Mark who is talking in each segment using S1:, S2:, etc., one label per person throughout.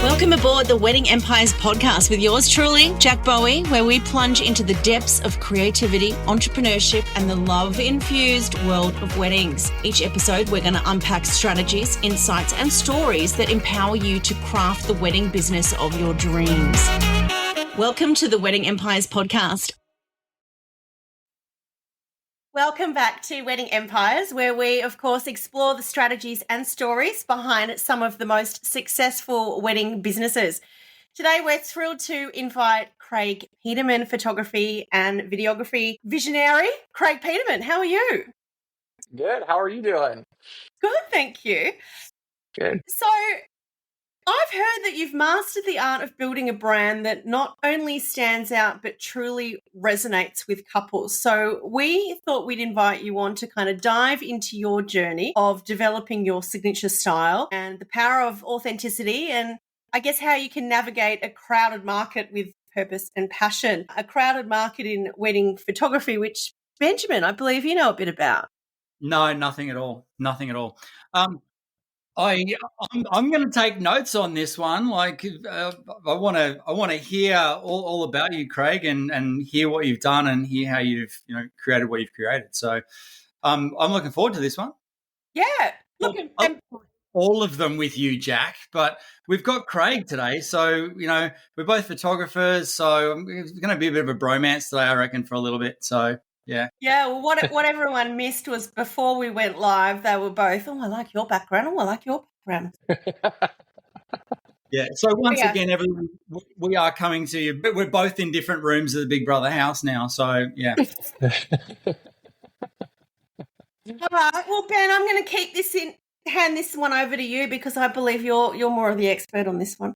S1: Welcome aboard the Wedding Empires podcast with yours truly, Jack Bowie, where we plunge into the depths of creativity, entrepreneurship, and the love-infused world of weddings. Each episode, we're going to unpack strategies, insights, and stories that empower you to craft the wedding business of your dreams. Welcome to the Wedding Empires podcast. Welcome back to Wedding Empires, where we, of course, explore the strategies and stories behind some of the most successful wedding businesses. Today, we're thrilled to invite Craig Peterman, photography and videography visionary. Craig Peterman, how are you?
S2: Good. How are you doing?
S1: Good, thank you.
S2: Good.
S1: So, I've heard that you've mastered the art of building a brand that not only stands out, but truly resonates with couples. So we thought we'd invite you on to kind of dive into your journey of developing your signature style and the power of authenticity, and I guess how you can navigate a crowded market with purpose and passion. A crowded market in wedding photography, which, Benjamin, I believe you know a bit about.
S3: No, nothing at all. Nothing at all. I'm going to take notes on this one. Like, I want to hear all about you, Craig, and hear what you've done and hear how you've created what you've created. So, I'm looking forward to this one.
S1: Yeah,
S3: all of them with you, Jack. But we've got Craig today, so we're both photographers. So it's going to be a bit of a bromance today, I reckon, for a little bit. So. Yeah.
S1: Well, what everyone missed was before we went live, they were both, I like your background. I like your background.
S3: Yeah. So once again, everyone, we are coming to you, but we're both in different rooms of the Big Brother house now. So, yeah.
S1: All right. Well, Ben, I'm going to hand this one over to you because I believe you're more of the expert on this one.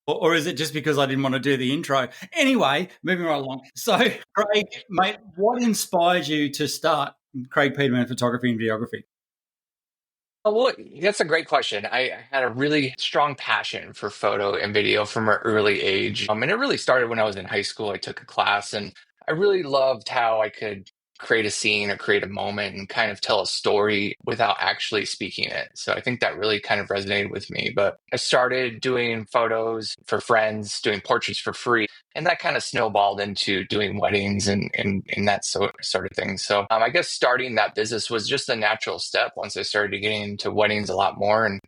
S3: Or is it just because I didn't want to do the intro? Anyway, moving right along. So, Craig, mate, what inspired you to start Craig Peterman Photography and Videography?
S2: Well, that's a great question. I had a really strong passion for photo and video from an early age. And it really started when I was in high school. I took a class and I really loved how I could create a scene or create a moment and kind of tell a story without actually speaking it. So I think that really kind of resonated with me. But I started doing photos for friends, doing portraits for free. And that kind of snowballed into doing weddings and that sort of thing. So I guess starting that business was just a natural step once I started getting into weddings a lot more and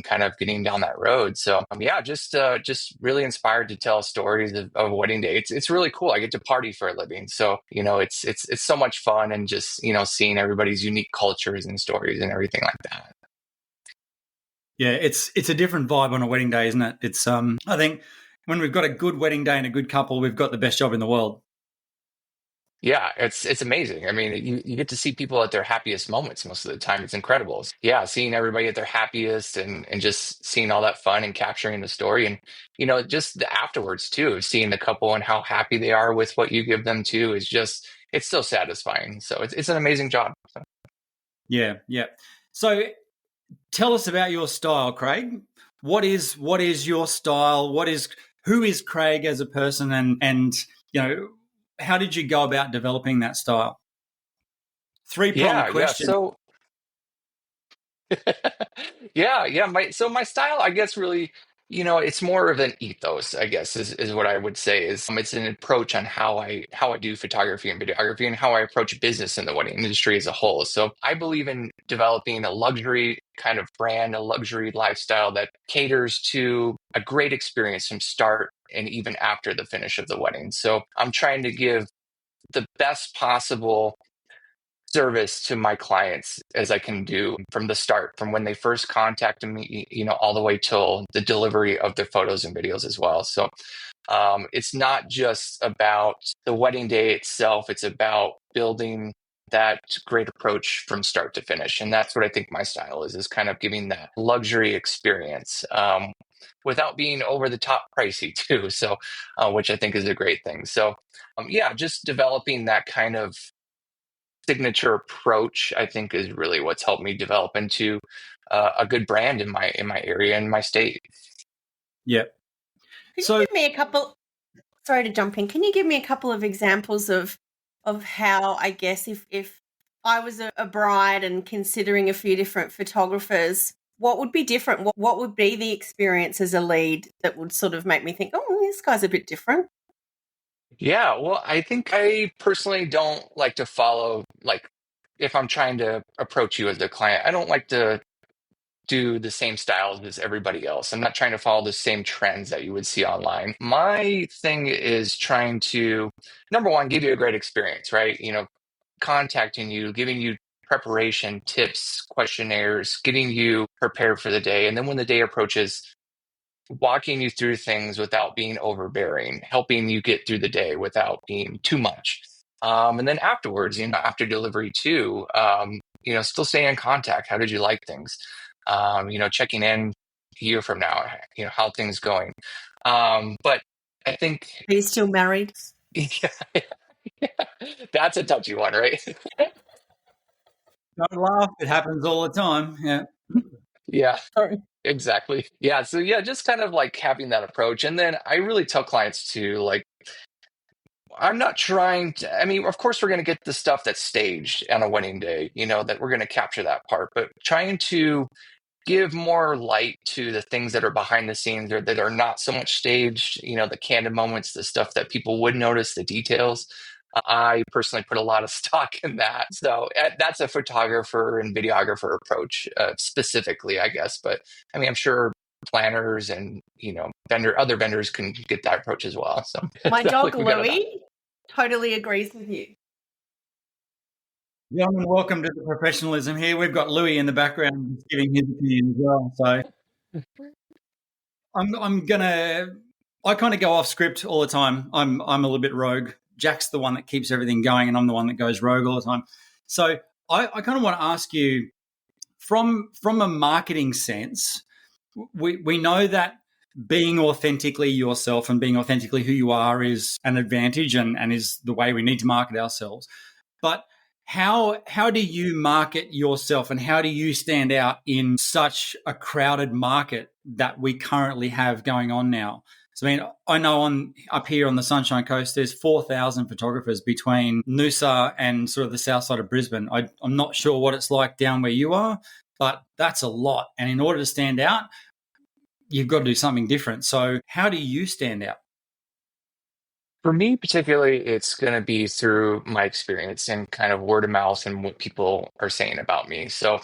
S2: kind of getting down that road. So just really inspired to tell stories of a wedding day. It's really cool. I get to party for a living. So, it's so much fun and just, seeing everybody's unique cultures and stories and everything like that.
S3: Yeah, it's a different vibe on a wedding day, isn't it? It's I think when we've got a good wedding day and a good couple, we've got the best job in the world.
S2: Yeah, it's amazing. I mean, you get to see people at their happiest moments most of the time. It's incredible. Yeah, seeing everybody at their happiest and just seeing all that fun and capturing the story. And, just the afterwards too, seeing the couple and how happy they are with what you give them too is just, it's so satisfying. So it's an amazing job. So.
S3: Yeah. So tell us about your style, Craig. What is your style? Who is Craig as a person and how did you go about developing that style? Three-pronged question.
S2: My style, I guess, really, it's more of an ethos, I guess, is what I would say. It's an approach on how I do photography and videography and how I approach business in the wedding industry as a whole. So I believe in developing a luxury kind of brand, a luxury lifestyle that caters to a great experience from start and even after the finish of the wedding. So I'm trying to give the best possible service to my clients as I can do from the start, from when they first contacted me, all the way till the delivery of their photos and videos as well. So it's not just about the wedding day itself. It's about building that great approach from start to finish. And that's what I think my style is kind of giving that luxury experience without being over the top pricey too. So, which I think is a great thing. So, just developing that kind of signature approach, I think, is really what's helped me develop into a good brand in my area and my state.
S3: Yeah.
S1: Can you give me a couple? Sorry to jump in. Can you give me a couple of examples of how, I guess, if I was a bride and considering a few different photographers, What would be different? What would be the experience as a lead that would sort of make me think, oh, this guy's a bit different?
S2: Yeah, well, I think I personally don't like to follow, like, if I'm trying to approach you as a client, I don't like to do the same styles as everybody else. I'm not trying to follow the same trends that you would see online. My thing is trying to, number one, give you a great experience, right? Contacting you, giving you preparation, tips, questionnaires, getting you prepared for the day. And then when the day approaches, walking you through things without being overbearing, helping you get through the day without being too much. And then afterwards, after delivery too, still staying in contact. How did you like things? Checking in a year from now, how things going. But I think,
S1: Are you still married?
S2: yeah, that's a touchy one, right?
S3: Don't laugh. It happens all the time. Yeah.
S2: Yeah.
S1: Sorry.
S2: Exactly. Yeah. So yeah, just kind of like having that approach. And then I really tell clients to like, I'm not trying to, I mean, of course we're going to get the stuff that's staged on a wedding day, that we're going to capture that part, but trying to give more light to the things that are behind the scenes or that are not so much staged, the candid moments, the stuff that people would notice, the details. I personally put a lot of stock in that. So that's a photographer and videographer approach specifically, I guess. But I mean, I'm sure planners and, other vendors can get that approach as well. So
S1: My
S2: definitely
S1: dog
S2: we got enough.
S1: Louie totally agrees with you.
S3: Gentlemen, welcome to the professionalism here. We've got Louis in the background giving his opinion as well. So I kind of go off script all the time. I'm a little bit rogue. Jack's the one that keeps everything going, and I'm the one that goes rogue all the time. So I kind of want to ask you, from a marketing sense, we know that being authentically yourself and being authentically who you are is an advantage and is the way we need to market ourselves. But how do you market yourself, and how do you stand out in such a crowded market that we currently have going on now? So, I mean, I know up here on the Sunshine Coast, there's 4,000 photographers between Noosa and sort of the south side of Brisbane. I'm not sure what it's like down where you are, but that's a lot. And in order to stand out, you've got to do something different. So how do you stand out?
S2: For me, particularly, it's going to be through my experience and kind of word of mouth and what people are saying about me. So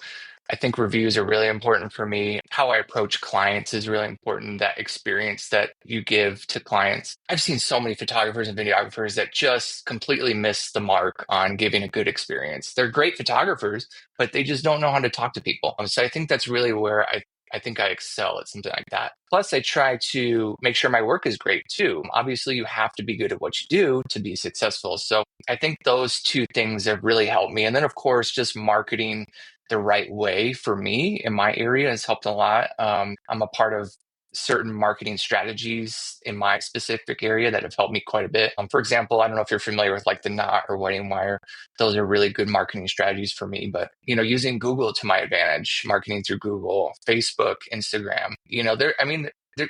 S2: I think reviews are really important for me. How I approach clients is really important. That experience that you give to clients. I've seen so many photographers and videographers that just completely miss the mark on giving a good experience. They're great photographers, but they just don't know how to talk to people. So I think that's really where I think I excel at something like that. Plus, I try to make sure my work is great too. Obviously, you have to be good at what you do to be successful. So I think those two things have really helped me. And then, of course, just marketing the right way for me in my area has helped a lot. I'm a part of certain marketing strategies in my specific area that have helped me quite a bit. For example, I don't know if you're familiar with like the Knot or Wedding Wire. Those are really good marketing strategies for me. But using Google to my advantage, marketing through Google, Facebook, Instagram.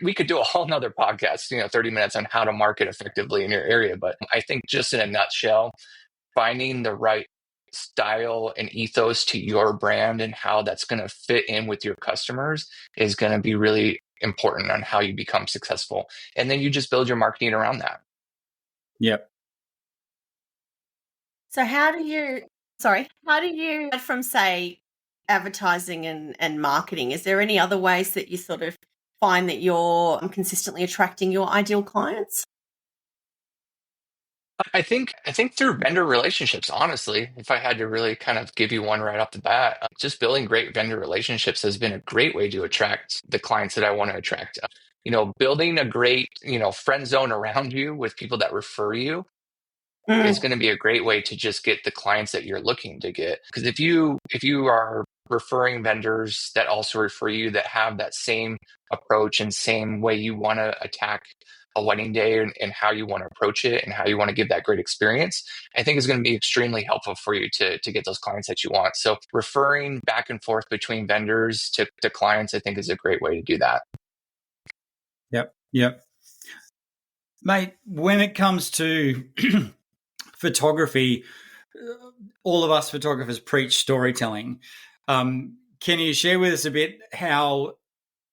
S2: We could do a whole nother podcast, 30 minutes on how to market effectively in your area. But I think just in a nutshell, finding the right style and ethos to your brand and how that's going to fit in with your customers is going to be really important on how you become successful. And then you just build your marketing around that.
S3: Yep.
S1: So how do you from, say, advertising and marketing, is there any other ways that you sort of find that you're consistently attracting your ideal clients?
S2: I think through vendor relationships, honestly, if I had to really kind of give you one right off the bat, just building great vendor relationships has been a great way to attract the clients that I want to attract. Building a great, friend zone around you with people that refer you is going to be a great way to just get the clients that you're looking to get. Because if you are referring vendors that also refer you, that have that same approach and same way you want to attack a wedding day and how you want to approach it and how you want to give that great experience, I think is going to be extremely helpful for you to get those clients that you want. So referring back and forth between vendors to clients, I think is a great way to do that.
S3: Yep. Mate, when it comes to photography, all of us photographers preach storytelling. Can you share with us a bit how,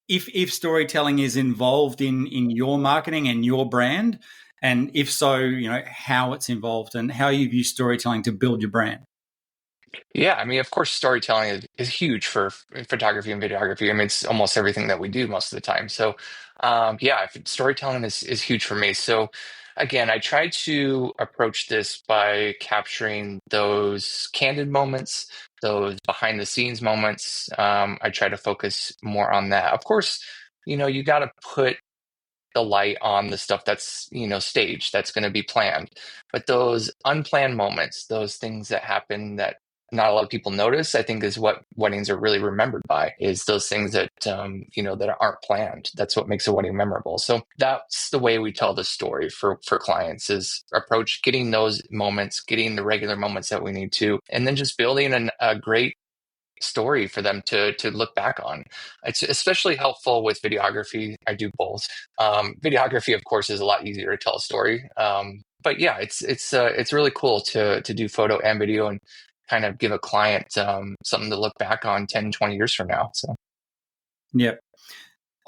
S3: if storytelling is involved in your marketing and your brand, and if so, how it's involved and how you use storytelling to build your brand?
S2: Yeah, I mean, of course, storytelling is huge for photography and videography. I mean, it's almost everything that we do most of the time. So, yeah, storytelling is huge for me. So, again, I try to approach this by capturing those candid moments, those behind the scenes moments. I try to focus more on that. Of course, you got to put the light on the stuff that's staged, that's going to be planned, but those unplanned moments, those things that happen that not a lot of people notice, I think is what weddings are really remembered by, is those things that that aren't planned. That's what makes a wedding memorable. So that's the way we tell the story for clients, is approach getting those moments, getting the regular moments that we need to, and then just building a great story for them to look back on. It's especially helpful with videography. I do both. Videography, of course, is a lot easier to tell a story. But yeah, it's really cool to do photo and video and kind of give a client something to look back on 10, 20 years from now. So
S3: Yeah.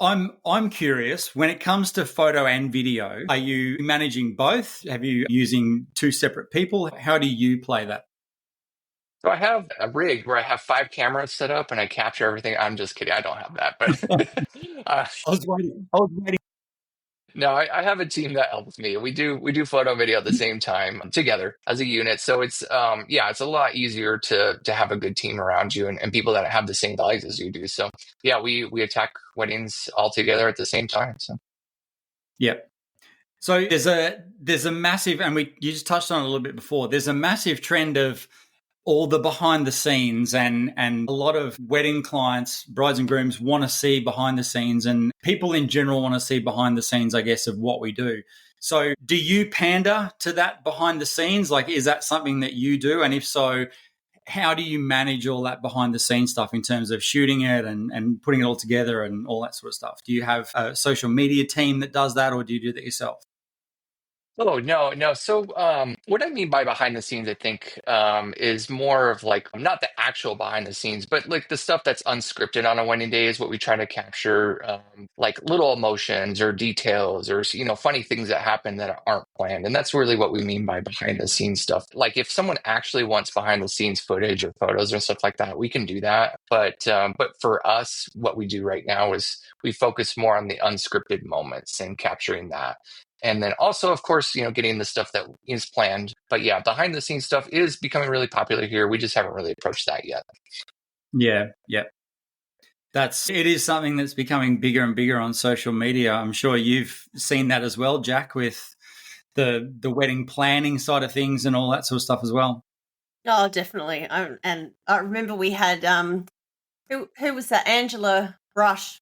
S3: I'm curious, when it comes to photo and video, are you managing both? Have you using two separate people? How do you play that?
S2: So I have a rig where I have 5 cameras set up and I capture everything. I'm just kidding. I don't have that, but
S3: I was waiting.
S2: no, I have a team that helps me. We do photo and video at the same time together as a unit. So it's yeah, it's a lot easier to have a good team around you and people that have the same values as you do. So yeah, we attack weddings all together at the same time. So
S3: Yeah. So there's a massive, and you just touched on it a little bit before. There's a massive trend of all the behind the scenes, and a lot of wedding clients, brides and grooms, want to see behind the scenes, and people in general want to see behind the scenes, I guess, of what we do. So do you pander to that behind the scenes? Like, is that something that you do? And if so, how do you manage all that behind the scenes stuff in terms of shooting it and putting it all together and all that sort of stuff? Do you have a social media team that does that, or do you do that yourself?
S2: oh, no, no. So, what I mean by behind the scenes, I think, is more of like not the actual behind the scenes, but like the stuff that's unscripted on a wedding day is what we try to capture, like little emotions or details or funny things that happen that aren't planned, and that's really what we mean by behind the scenes stuff. Like if someone actually wants behind the scenes footage or photos or stuff like that, we can do that. But for us, what we do right now is we focus more on the unscripted moments and capturing that. And then also, of course, getting the stuff that is planned. But yeah, behind the scenes stuff is becoming really popular here. We just haven't really approached that yet.
S3: Yeah, yeah. It is something that's becoming bigger and bigger on social media. I'm sure you've seen that as well, Jack, with the wedding planning side of things and all that sort of stuff as well.
S1: Oh, definitely. And I remember we had who was that? Angela Brush.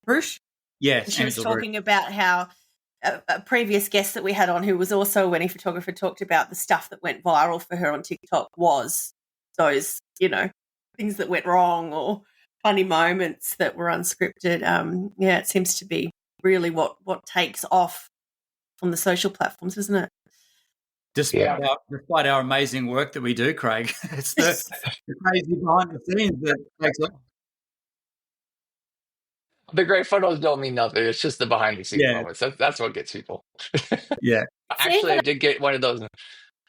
S1: Brush?
S3: Yes,
S1: And she was
S3: Angela.
S1: talking about how a previous guest that we had on, who was also a wedding photographer, talked about the stuff that went viral for her on TikTok was those, things that went wrong or funny moments that were unscripted. Yeah, it seems to be really what takes off on the social platforms, isn't it?
S2: Yeah.
S3: Despite our amazing work that we do, Craig, it's the crazy behind the scenes that takes off.
S2: The great photos don't mean nothing. It's just the behind the scenes
S3: Yeah,
S2: moments. That's what gets people.
S3: yeah.
S1: It's
S2: Actually,
S1: even
S2: I did get one of those.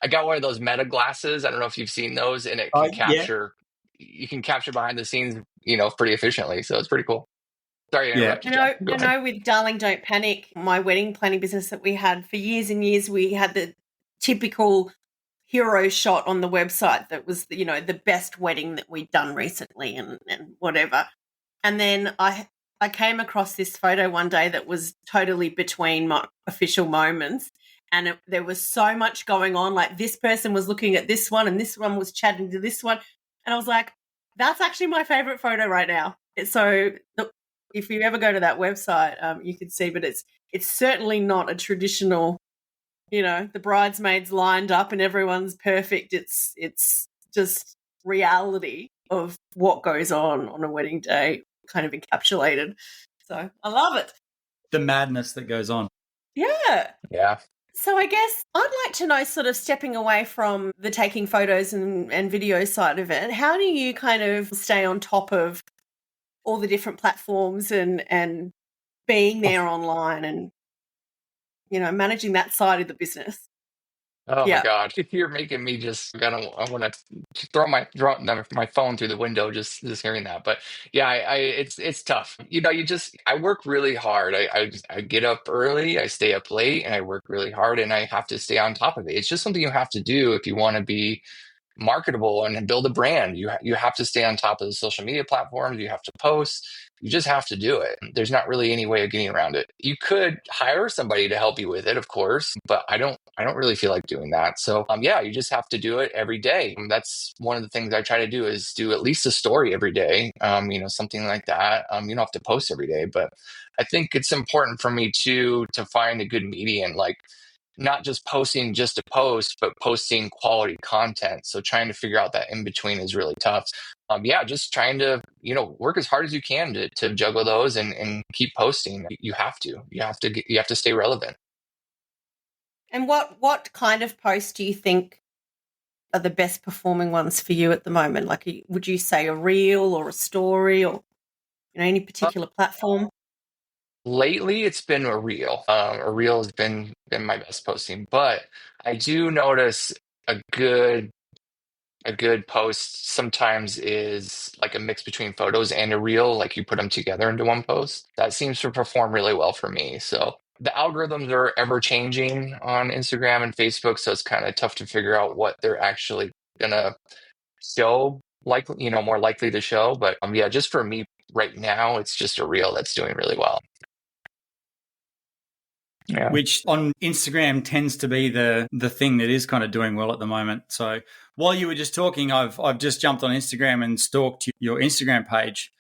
S2: I got one of those meta glasses. I don't know if you've seen those, and it can
S3: Yeah,
S2: capture. You can capture behind the scenes, pretty efficiently. So it's pretty cool. Sorry to
S3: yeah.
S2: interrupt you, Jack. Go
S1: I
S2: ahead.
S1: know with Darling Don't Panic, my wedding planning business that we had for years and years, we had the typical hero shot on the website that was, the best wedding that we'd done recently and whatever. And then I came across this photo one day that was totally between my official moments. And there was so much going on. Like this person was looking at this one and this one was chatting to this one. And I was like, that's actually my favorite photo right now. So if you ever go to that website, you can see, but it's certainly not a traditional, the bridesmaids lined up and everyone's perfect. It's just reality of what goes on a wedding day, kind of encapsulated. So I love it.
S3: The madness that goes on.
S1: Yeah.
S2: Yeah.
S1: So I guess I'd like to know, sort of stepping away from the taking photos and video side of it, how do you kind of stay on top of all the different platforms and being there online and, managing that side of the business?
S2: Oh my
S1: Yeah.
S2: God. If you're making me just I want to throw my phone through the window just hearing that. But yeah, it's tough. I work really hard. I get up early, I stay up late, and I work really hard, and I have to stay on top of it. It's just something you have to do if you want to be marketable and build a brand. You have to stay on top of the social media platforms. You have to post. You just have to do it. There's not really any way of getting around it. You could hire somebody to help you with it, of course, but I don't really feel like doing that. So yeah, you just have to do it every day. That's one of the things I try to do, is do at least a story every day. Something like that. You don't have to post every day, but I think it's important for me to find a good median, like not just posting just to post, but posting quality content. So trying to figure out that in between is really tough. Yeah, just trying to, work as hard as you can to juggle those and keep posting. You have to stay relevant.
S1: And what kind of posts do you think are the best performing ones for you at the moment? Like, would you say a reel or a story, or any particular platform?
S2: Lately, it's been a reel. A reel has been my best posting, but I do notice a good a good post sometimes is like a mix between photos and a reel, like you put them together into one post. That seems to perform really well for me. So the algorithms are ever changing on Instagram and Facebook, so it's kind of tough to figure out what they're actually gonna show, like, more likely to show. But yeah, just for me right now, it's just a reel that's doing really well. Yeah.
S3: Which on Instagram tends to be the thing that is kind of doing well at the moment. So while you were just talking, I've just jumped on Instagram and stalked your Instagram page,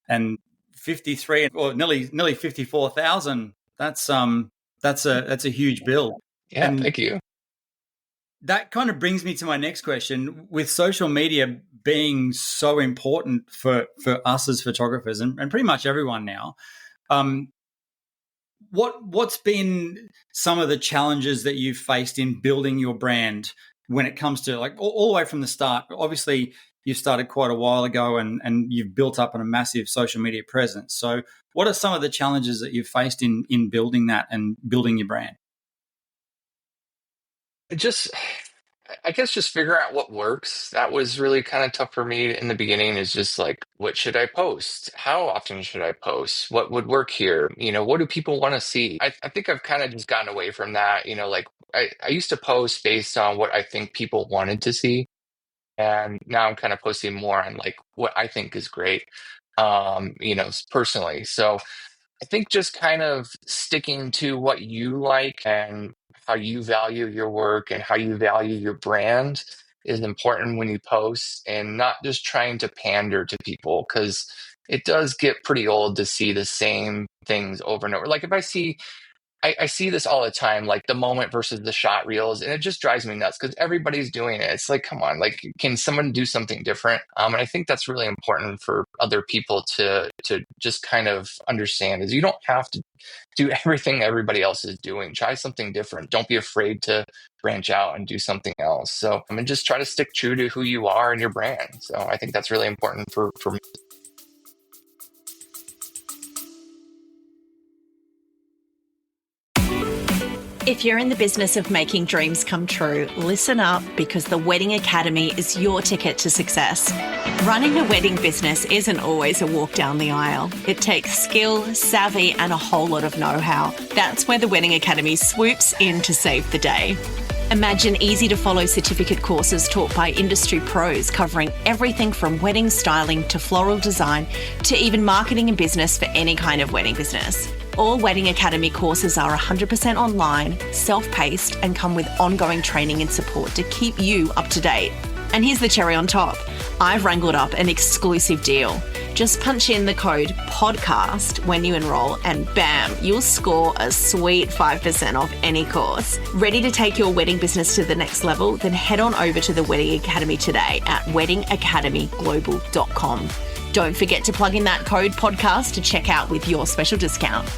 S3: and 53 or nearly 54,000. That's a huge build.
S2: Yeah,
S3: And
S2: thank you.
S3: that kind of brings me to my next question. With social media being so important for us as photographers and pretty much everyone now, what's been some of the challenges that you've faced in building your brand when it comes to, like, all the way from the start? Obviously, you started quite a while ago and you've built up on a massive social media presence. So what are some of the challenges that you've faced in building that and building your brand?
S2: Just, I guess, just figure out what works. That was really kind of tough for me in the beginning, is just like, what should I post? How often should I post? What would work here? What do people want to see? I think I've kind of just gotten away from that. Like I used to post based on what I think people wanted to see. And now I'm kind of posting more on like what I think is great, personally. So I think just kind of sticking to what you like and how you value your work and how you value your brand is important when you post, and not just trying to pander to people, because it does get pretty old to see the same things over and over. Like if I see this all the time, like the moment versus the shot reels, and it just drives me nuts because everybody's doing it. It's like, come on, like, can someone do something different? And I think that's really important for other people to just kind of understand, is you don't have to do everything everybody else is doing. Try something different. Don't be afraid to branch out and do something else. So just try to stick true to who you are and your brand. So I think that's really important for me.
S4: If you're in the business of making dreams come true, listen up, because the Wedding Academy is your ticket to success. Running a wedding business isn't always a walk down the aisle. It takes skill, savvy, and a whole lot of know-how. That's where the Wedding Academy swoops in to save the day. Imagine easy-to-follow certificate courses taught by industry pros, covering everything from wedding styling to floral design to even marketing and business for any kind of wedding business. All Wedding Academy courses are 100% online, self-paced, and come with ongoing training and support to keep you up to date. And here's the cherry on top. I've wrangled up an exclusive deal. Just punch in the code PODCAST when you enroll, and bam, you'll score a sweet 5% off any course. Ready to take your wedding business to the next level? Then head on over to the Wedding Academy today at weddingacademyglobal.com. Don't forget to plug in that code PODCAST to check out with your special discount.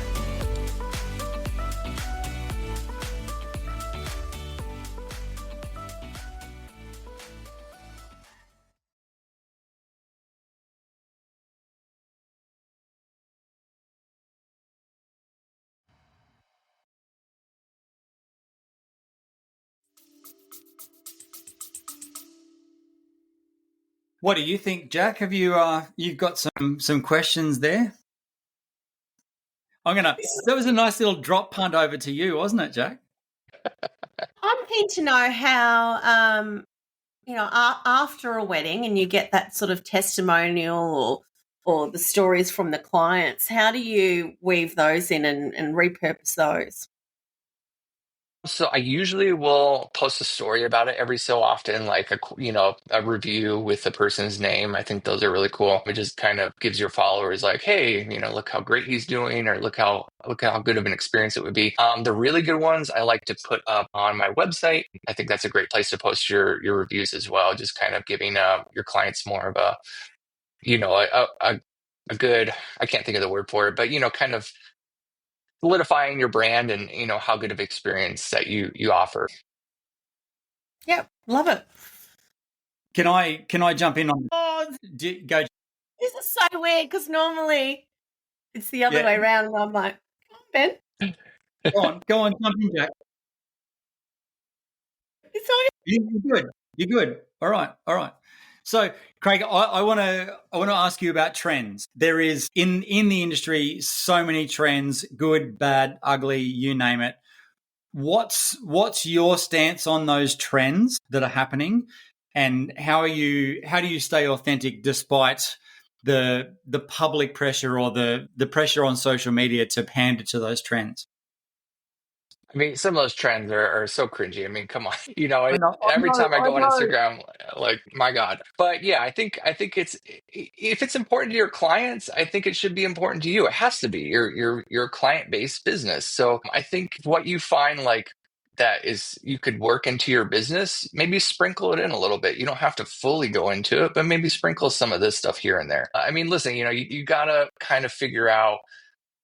S3: What do you think, Jack? Have you you've got some questions there? That was a nice little drop punt over to you, wasn't it, Jack?
S1: I'm keen to know how, after a wedding and you get that sort of testimonial or the stories from the clients, how do you weave those in and repurpose those?
S2: So I usually will post a story about it every so often, like a review with the person's name. I think those are really cool. It just kind of gives your followers like, hey, look how great he's doing, or look how good of an experience it would be. The really good ones I like to put up on my website. I think that's a great place to post your reviews as well. Just kind of giving your clients more of a a good, I can't think of the word for it, but kind of solidifying your brand and how good of experience that you offer.
S1: Yep, love it.
S3: Can I jump in on?
S1: Oh,
S3: Go.
S1: this is so weird because normally it's the other way around, and I'm like, come on, Ben.
S3: Go on, jump in, Jack.
S1: It's all
S3: You're good. All right. So, Craig, I want to ask you about trends. There is in the industry so many trends, good, bad, ugly, you name it. What's your stance on those trends that are happening, and how do you stay authentic despite the public pressure or the pressure on social media to pander to those trends?
S2: I mean, some of those trends are so cringy. I mean, come on.
S3: I know.
S2: Every time I go on
S3: I know.
S2: Instagram, like, my God. But yeah, I think it's, if it's important to your clients, I think it should be important to you. It has to be. Your client-based business. So I think what you find like that is you could work into your business, maybe sprinkle it in a little bit. You don't have to fully go into it, but maybe sprinkle some of this stuff here and there. I mean, listen, you gotta kind of figure out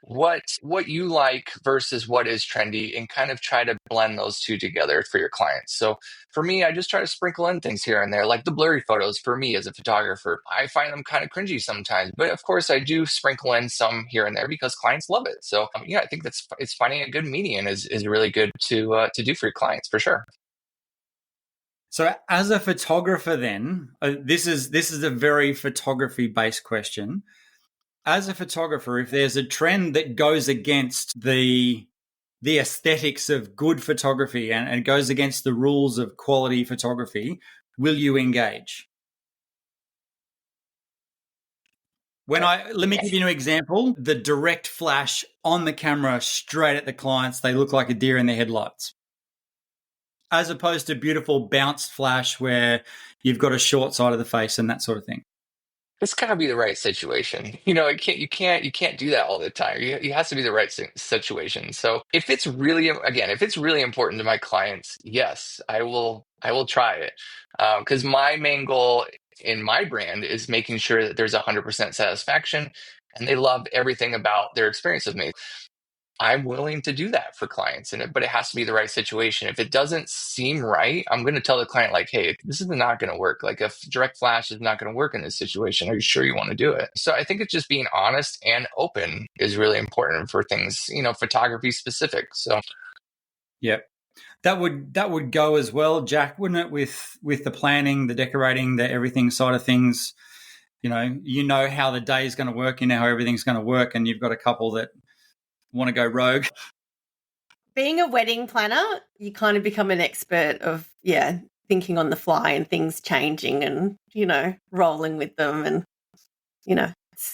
S2: what you like versus what is trendy, and kind of try to blend those two together for your clients. So for me, I just try to sprinkle in things here and there, like the blurry photos. For me as a photographer, I find them kind of cringy sometimes, but of course I do sprinkle in some here and there because clients love it. So yeah, I think it's finding a good median is really good to do for your clients, for sure.
S3: So, as a photographer, then this is a very photography based question. As a photographer, if there's a trend that goes against the aesthetics of good photography and goes against the rules of quality photography, will you engage? Let me give you an example. The direct flash on the camera straight at the clients, they look like a deer in the headlights. As opposed to beautiful bounced flash where you've got a short side of the face and that sort of thing.
S2: It's gotta be the right situation. You can't do that all the time. It has to be the right situation. So if it's really important to my clients, yes, I will try it. Because my main goal in my brand is making sure that there's 100% satisfaction, and they love everything about their experience with me. I'm willing to do that for clients, but it has to be the right situation. If it doesn't seem right, I'm going to tell the client like, "Hey, this is not going to work. Like, if direct flash is not going to work in this situation, are you sure you want to do it?" So I think it's just being honest and open is really important for things, photography specific. So
S3: yeah, that would go as well, Jack, wouldn't it? With the planning, the decorating, the everything side of things. You know how the day is going to work. You know how everything's going to work, and you've got a couple that want to go rogue.
S1: Being a wedding planner, you kind of become an expert of thinking on the fly and things changing and rolling with them, and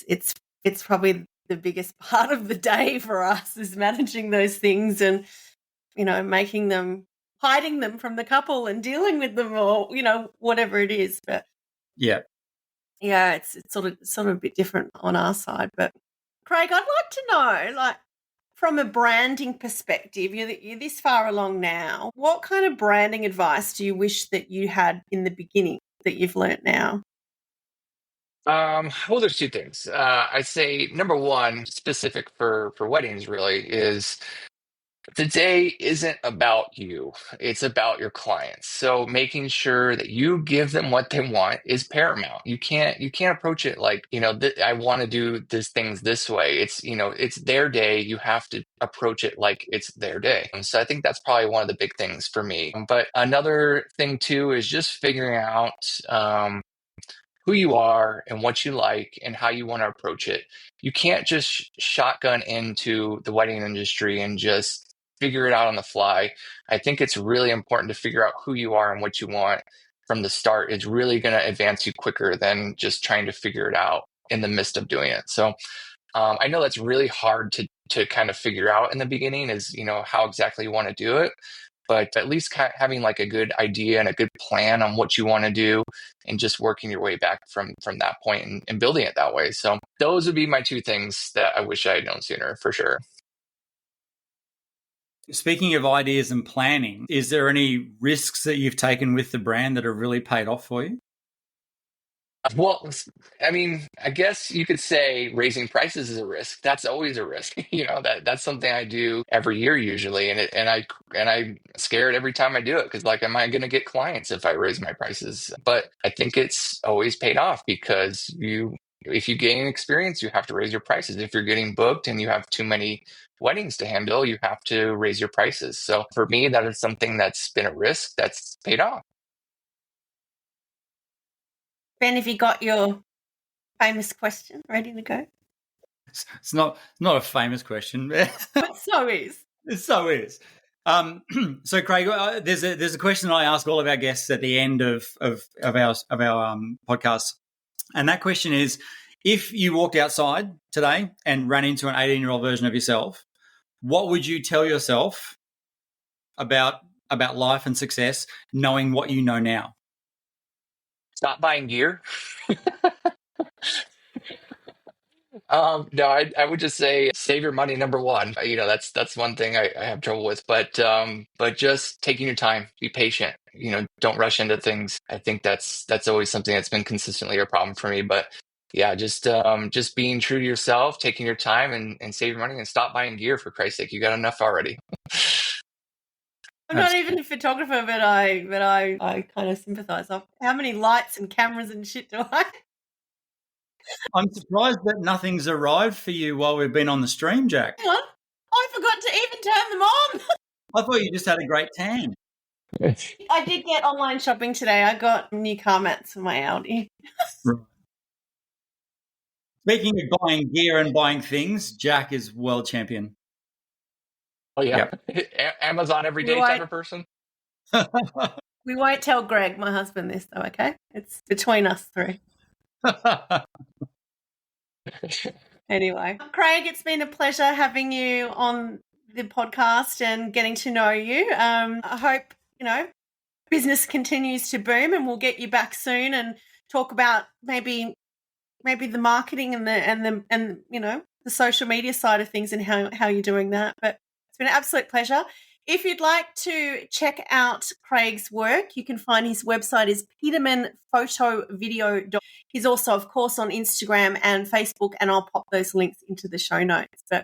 S1: it's probably the biggest part of the day for us is managing those things and making them, hiding them from the couple and dealing with them, or whatever it is. But
S3: yeah,
S1: it's sort of a bit different on our side. But Craig, I'd like to know, like, from a branding perspective, you're this far along now. What kind of branding advice do you wish that you had in the beginning that you've learnt now?
S2: well, there's two things. I'd say number one, specific for weddings, really, is the day isn't about you. It's about your clients. So making sure that you give them what they want is paramount. You can't approach it like, I want to do these things this way. It's their day. You have to approach it like it's their day. And so I think that's probably one of the big things for me. But another thing too is just figuring out, who you are and what you like and how you want to approach it. You can't just shotgun into the wedding industry and just figure it out on the fly. I think it's really important to figure out who you are and what you want from the start. It's really going to advance you quicker than just trying to figure it out in the midst of doing it. So I know that's really hard to kind of figure out in the beginning, is, you know, how exactly you want to do it. But at least kind of having like a good idea and a good plan on what you want to do, and just working your way back from that point and building it that way. So those would be my two things that I wish I had known sooner, for sure.
S3: Speaking of ideas and planning, is there any risks that you've taken with the brand that have really paid off for you?
S2: Well, I mean, I guess you could say raising prices is a risk. That's always a risk. You know, that's something I do every year usually, and I'm scared every time I do it, because, like, am I going to get clients if I raise my prices? But I think it's always paid off, because if you gain experience, you have to raise your prices. If you're getting booked and you have too many weddings to handle, you have to raise your prices. So for me, that is something that's been a risk that's paid off.
S1: Ben, have you got your famous question ready to go?
S3: It's not a famous question.
S1: It so is.
S3: It so is. So Craig, there's a question I ask all of our guests at the end of our podcast, and that question is: if you walked outside today and ran into an 18-year-old version of yourself, what would you tell yourself about life and success, knowing what you know now?
S2: Stop buying gear. No, I would just say save your money, number one. You know, that's one thing I have trouble with, but just taking your time, be patient. You know, don't rush into things. I think that's always something that's been consistently a problem for me. But yeah, just being true to yourself, taking your time, and save your money, and stop buying gear, for Christ's sake. You got enough already.
S1: I'm not even a photographer, but I kind of sympathise. How many lights and cameras and shit do I?
S3: I'm surprised that nothing's arrived for you while we've been on the stream, Jack.
S1: Hang on. I forgot to even turn them on.
S3: I thought you just had a great tan.
S1: I did get online shopping today. I got new car mats for my Audi.
S3: Right. Speaking of buying gear and buying things, Jack is world champion.
S2: Oh yeah, Amazon every day type of person.
S1: We won't tell Greg, my husband, this though. Okay, it's between us three. Anyway, Craig, it's been a pleasure having you on the podcast and getting to know you. I hope, you know, business continues to boom, and we'll get you back soon and talk about maybe the marketing and you know, the social media side of things and how you're doing that. But it's been an absolute pleasure. If you'd like to check out Craig's work, you can find his website is petermanphotovideo.com. He's also, of course, on Instagram and Facebook, and I'll pop those links into the show notes. But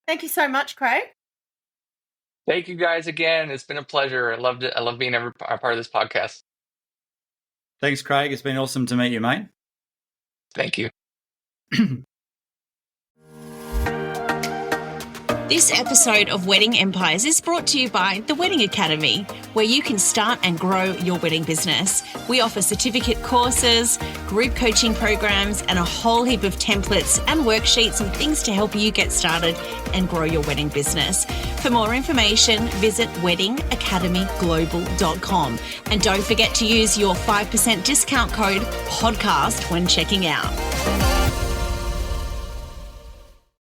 S1: thank you so much, Craig.
S2: Thank you guys again. It's been a pleasure. I loved it. I love being a part of this podcast.
S3: Thanks, Craig. It's been awesome to meet you, mate.
S2: Thank you.
S4: This episode of Wedding Empires is brought to you by the Wedding Academy, where you can start and grow your wedding business. We offer certificate courses, group coaching programs, and a whole heap of templates and worksheets and things to help you get started and grow your wedding business. For more information, visit weddingacademyglobal.com. And don't forget to use your 5% discount code PODCAST when checking out.